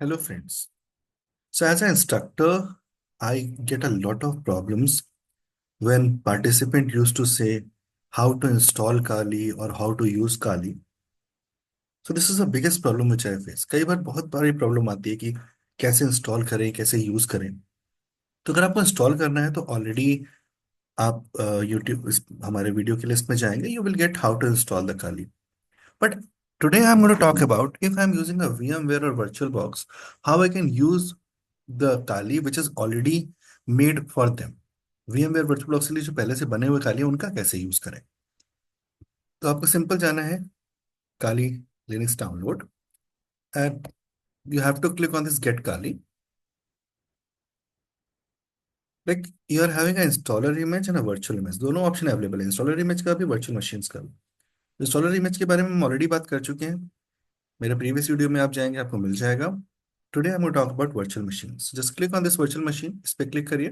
Hello, friends. So, as an instructor, I get a lot of problems when participant used to say how to install Kali or how to use Kali. So, this is the biggest problem which I face. कई बार बहुत बड़ी problem आती है कि कैसे install करें, कैसे use करें। तो अगर आपको इंस्टॉल करना है तो ऑलरेडी आप यूट्यूब हमारे वीडियो की लिस्ट में जाएंगे, you will get how to install the Kali. But today I'm going to talk about if I'm using a VMware or VirtualBox, how I can use the Kali which is already made for them. VMware VirtualBox के लिए जो पहले से बने हुए Kali है उनका कैसे यूज करें। तो आपको सिंपल जाना है Kali Linux download and you have to click on this get Kali. Like you are having a installer image and a virtual image, दोनों ऑप्शन अवेलेबल है, इंस्टॉलर इमेज का भी वर्चुअल मशीन्स का भी। इंस्टॉलर इमेज के बारे में हम ऑलरेडी बात कर चुके हैं, मेरे प्रीवियस वीडियो में आप जाएंगे आपको मिल जाएगा। Today I am talk about virtual machine. Just click on this virtual machine, इस पे क्लिक करिए।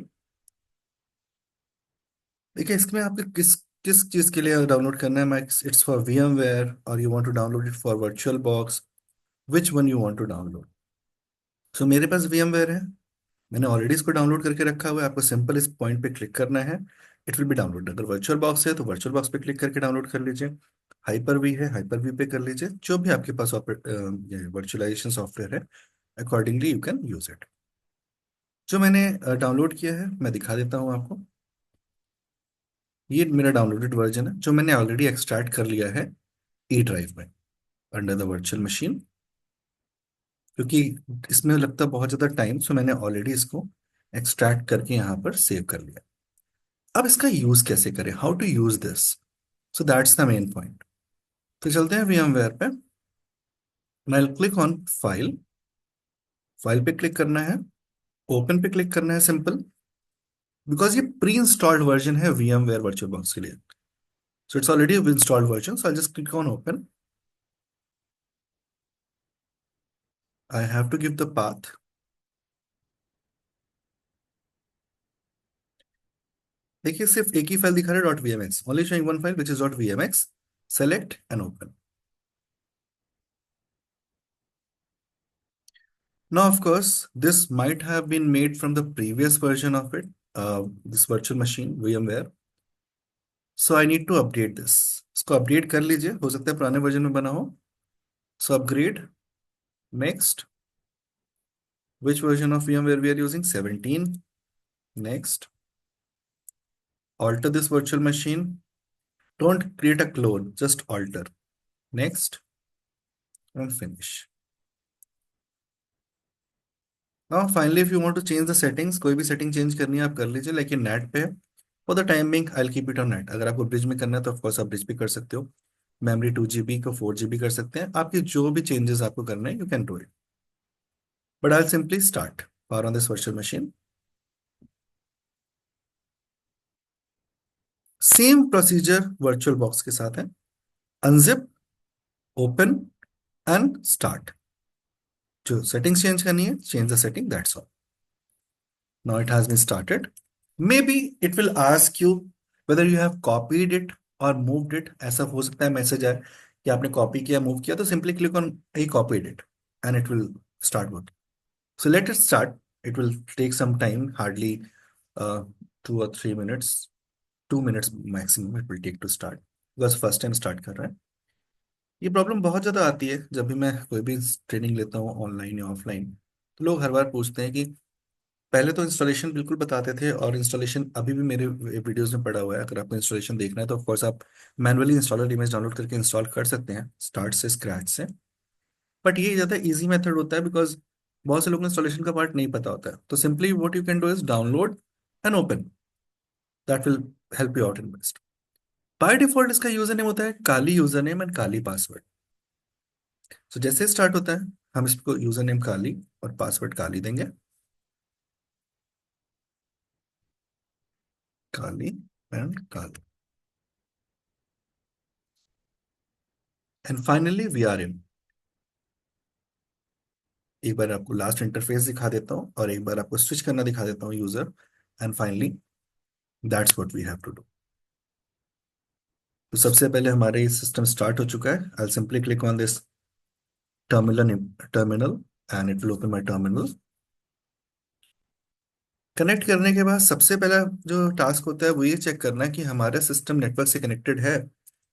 देखिए इसमें आपको किस किस चीज के लिए डाउनलोड करना है। मैं इट्स फॉर VMware और you want to download it for virtual box, which one you want to download. So मेरे पास VMware है, मैंने ऑलरेडी इसको डाउनलोड करके रखा हुआ है। आपको सिंपल इस पॉइंट पे क्लिक करना है, इट विल बी डाउनलोड। अगर वर्चुअल बॉक्स है तो वर्चुअल बॉक्स पे क्लिक करके डाउनलोड कर लीजिए। हाइपर वी है, हाइपर वी पे कर लीजिए। जो भी आपके पास वर्चुअलाइजेशन सॉफ्टवेयर है, accordingly you can use it. जो मैंने डाउनलोड किया है मैं दिखा देता हूँ आपको। ये मेरा डाउनलोडेड वर्जन है जो मैंने ऑलरेडी एक्सट्रैक्ट कर लिया है ई ड्राइव में अंडर द वर्चुअल मशीन। क्योंकि इसमें लगता है बहुत ज़्यादा टाइम, सो मैंने ऑलरेडी इसको एक्सट्रैक्ट करके यहाँ पर सेव कर लिया। अब इसका यूज़ कैसे करें, how to use this, so that's the main point. तो चलते हैं VMware पे। मैं क्लिक ऑन फाइल, फाइल पे क्लिक करना है, ओपन पे क्लिक करना है सिंपल। बिकॉज ये प्री इंस्टॉल्ड वर्जन है VMware वर्चुअल बॉक्स के लिए, so it's already an installed version, so I'll just click on open. I have to give the path. देखिए सिर्फ एक ही फाइल दिखा रहा है dot V M X, only showing one file which is dot V M X. Select and open. Now of course this might have been made from the previous version of it, this virtual machine VMware, so I need to update this। इसको update कर लीजिए, हो सकता है पुराने version में बना हो। So upgrade, next, which version of VMware we are using, 17, next, alter this virtual machine, don't create a clone, just alter, next, and finish। Now finally if you want to change the settings, कोई भी setting change करनी है आप कर लीजिए, लेकिन net पे for the time being I will keep it on net. अगर आपको ब्रिज में करना है तो ऑफकोर्स आप ब्रिज भी कर सकते हो, मेमोरी 2 GB को 4 GB कर सकते हैं। आपकी जो भी चेंजेस आपको करना है you can do it, but I simply start power on this virtual machine. Same procedure virtual box के साथ है, अनजिप, ओपन एंड स्टार्ट। जो सेटिंग्स चेंज करनी है change the setting, that's all. Now it has been started. Maybe it will ask you whether you have copied it or moved it। ऐसा हो सकता है मैसेज आए कि आपने कॉपी किया मूव किया, तो simply click on I copied it and it will start work. So let it start. It will take some time, hardly 2 or 3 minutes, 2 minutes maximum it will take to start, because first time start कर रहा है। ये problem बहुत ज़्यादा आती है जब भी मैं कोई भी ट्रेनिंग लेता हूँ ऑनलाइन या ऑफलाइन। तो लोग हर बार पूछते हैं कि पहले तो इंस्टॉलेशन बिल्कुल बताते थे, और इंस्टॉलेशन अभी भी मेरे वीडियोस में पड़ा हुआ है। अगर आपको इंस्टॉलेशन देखना है तो ऑफकोर्स आप मैनुअली इंस्टॉलर इमेज डाउनलोड करके इंस्टॉल कर सकते हैं स्टार्ट से, स्क्रैच से। बट ये ज़्यादा इजी मेथड होता है बिकॉज बहुत से लोगों को इंस्टॉलेशन का पार्ट नहीं पता होता है। तो simply what you can do is download and open, that will help you out in best. By default इसका यूजर नेम होता है Kali user name and Kali password. तो जैसे स्टार्ट होता है हम इसको यूजर नेम काली और पासवर्ड काली देंगे, Kali and Kali, and finally we are in. एक बार आपको लास्ट इंटरफेस दिखा देता हूँ और एक बार आपको स्विच करना दिखा देता हूँ user, and finally that's what we have to do. तो सबसे पहले हमारे सिस्टम स्टार्ट हो चुका है। I simply click on this terminal, terminal and it will open my terminal. Connect करने के बाद सबसे पहला जो टास्क होता है वो ये चेक करना है कि हमारा सिस्टम नेटवर्क से कनेक्टेड है।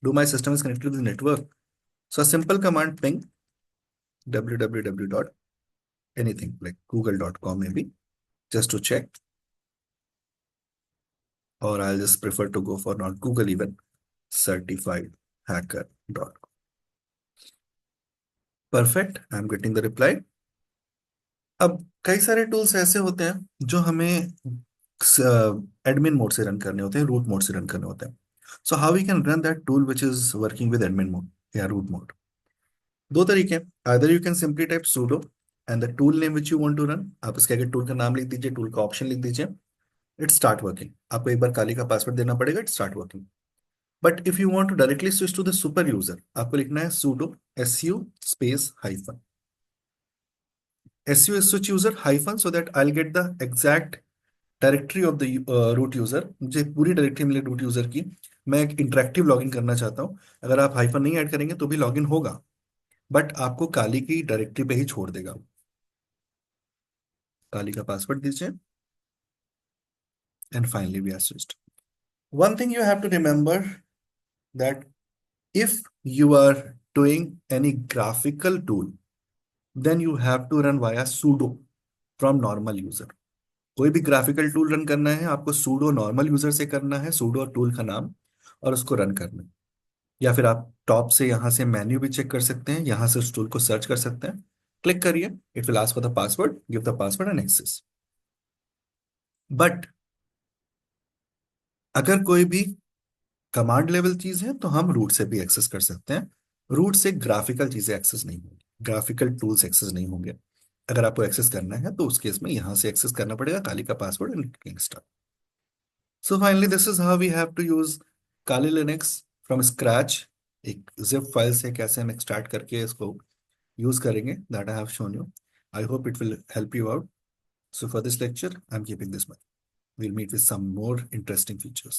Do my system is connected to the network. So simple command ping www dot anything like google.com maybe just to check, or I'll just prefer to go for not Google even, certifiedhacker.com. Perfect, I'm getting the reply. अब कई सारे tools ऐसे होते हैं जो हमें admin mode से run करने होते हैं, रूट मोड से रन करने होते हैं। So how we can run that tool which is working with admin mode या रूट मोड? दो तरीके हैं। Either you can simply type sudo and the tool name which you want to run, आप इसके आगे टूल का नाम लिख दीजिए, टूल का ऑप्शन लिख दीजिए, इट स्टार्ट वर्किंग। आपको एक बार काली का पासवर्ड देना पड़ेगा, it start working. But if you want to directly switch to the super user, आपको लिखना है sudo su space hyphen su switch user hyphen so that I'll get the exact directory of the root user, मुझे पूरी directory मिले root user की। मैं एक interactive login करना चाहता हूँ। अगर आप हाइफन नहीं ऐड करेंगे तो भी लॉगिन होगा, बट आपको काली की डायरेक्टरी पे ही छोड़ देगा। काली का पासवर्ड दीजिए and finally we are switched. One thing you have to remember that if you are doing any graphical tool, then you have to run via sudo from normal user। कोई भी graphical tool run करना है आपको sudo normal user से करना है, sudo tool का नाम, और उसको रन करना है। या फिर आप टॉप से यहां से मेन्यू भी चेक कर सकते हैं, यहां से उस टूल को सर्च कर सकते हैं। क्लिक करिए, it will ask for the password, give the password and access. But अगर कोई भी कमांड लेवल चीज है तो हम रूट से भी एक्सेस कर सकते हैं। रूट से ग्राफिकल चीजें एक्सेस नहीं होंगी, ग्राफिकल टूल्स एक्सेस नहीं होंगे। अगर आपको एक्सेस करना है तो उस केस में यहां से एक्सेस करना पड़ेगा काली का password and start. So finally this is how we have to use Kali Linux from scratch. एक जिप फाइल से कैसे हम एक्सट्रैक्ट करके इसको यूज करेंगे, that I have shown you. I hope it will help you out. So for this lecture, I'm keeping this much. We'll meet with some more interesting features.